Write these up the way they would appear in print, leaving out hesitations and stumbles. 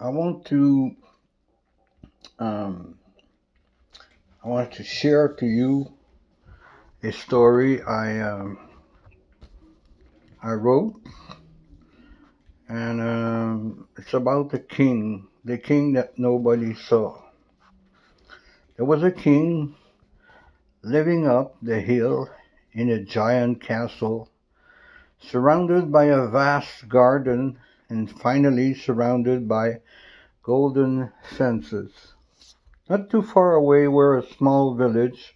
I want to um, I want to share to you a story I wrote, and it's about the king that nobody saw. There was a king living up the hill in a giant castle, surrounded by a vast garden, and finally surrounded by golden fences. Not too far away were a small village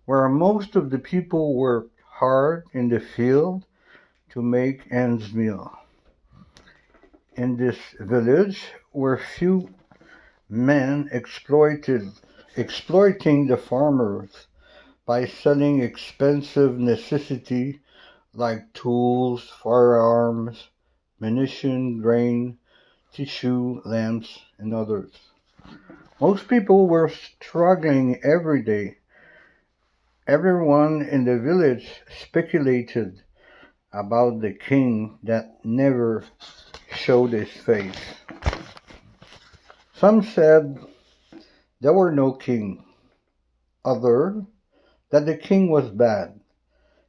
where most of the people worked hard in the field to make ends meet. In this village were few men exploiting the farmers by selling expensive necessity like tools, firearms, munition, grain, tissue, lamps, and others. Most people were struggling every day. Everyone in the village speculated about the king that never showed his face. Some said there were no king, others that the king was bad,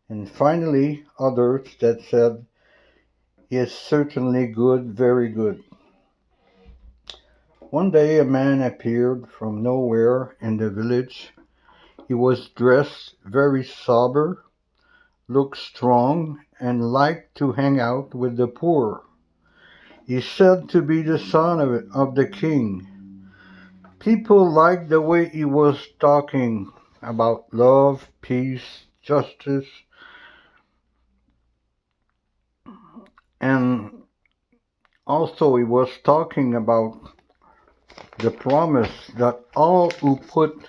and finally others that said he is certainly good, very good. One day a man appeared from nowhere in the village. He was dressed very sober, looked strong, and liked to hang out with the poor. He said to be the son of the king. People liked the way he was talking about love, peace, justice, and also he was talking about the promise that all who put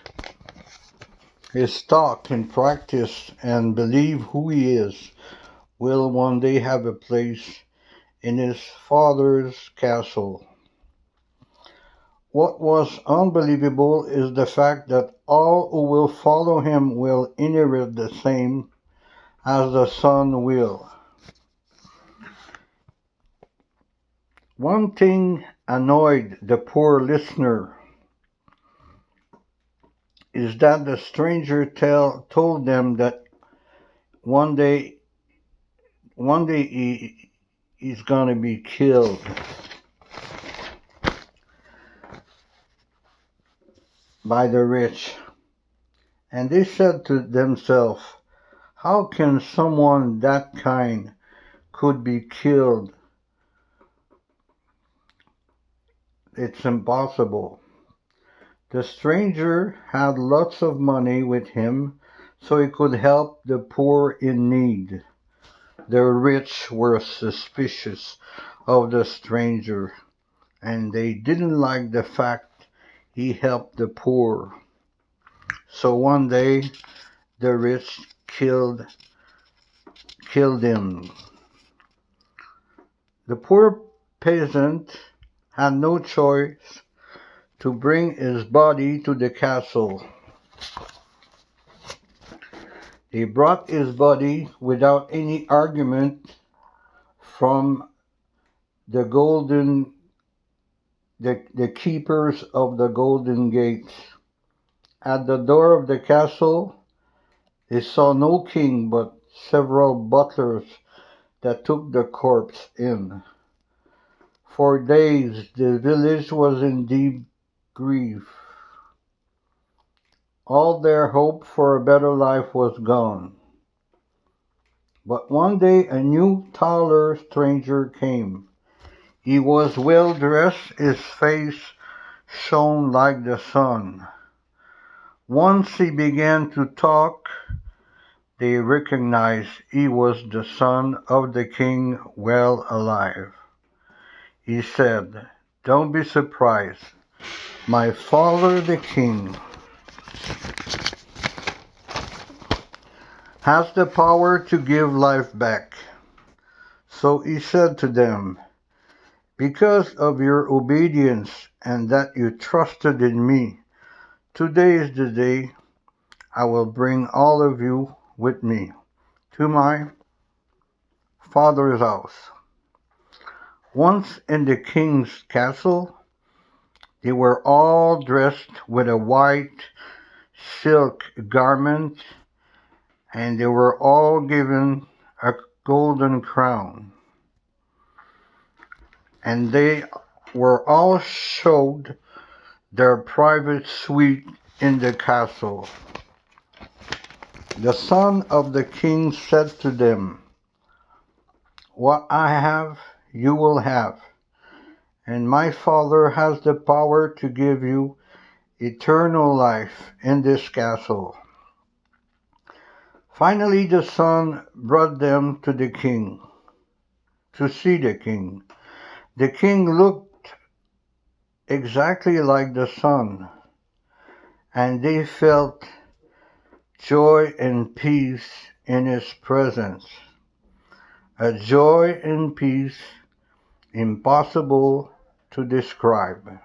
his talk in practice and believe who he is will one day have a place in his father's castle. What was unbelievable is the fact that all who will follow him will inherit the same as the son will. One thing annoyed the poor listener is that the stranger told them that one day he's gonna be killed by the rich. And they said to themselves, how can someone that kind could be killed? It's impossible. The stranger had lots of money with him, so he could help the poor in need. The rich were suspicious of the stranger, and they didn't like the fact he helped the poor. So one day the rich killed him. The poor peasant had no choice to bring his body to the castle. They brought his body without any argument from the the keepers of the golden gates. At the door of the castle they saw no king but several butlers that took the corpse in. For days the village was in deep grief. All their hope for a better life was gone. But one day a new, taller stranger came. He was well dressed, his face shone like the sun. Once he began to talk, they recognized he was the son of the king, well alive. He said, don't be surprised. My father the king has the power to give life back. So he said to them, because of your obedience and that you trusted in me, today is the day I will bring all of you with me to my father's house. Once in the king's castle, They were all dressed with a white silk garment, and they were all given a golden crown. And they were all showed their private suite in the castle. The son of the king said to them, "What I have, you will have, and my Father has the power to give you eternal life in this castle." Finally, the son brought them to the king, to see the king. The king looked exactly like the son, and they felt joy and peace in his presence, a joy and peace impossible to describe.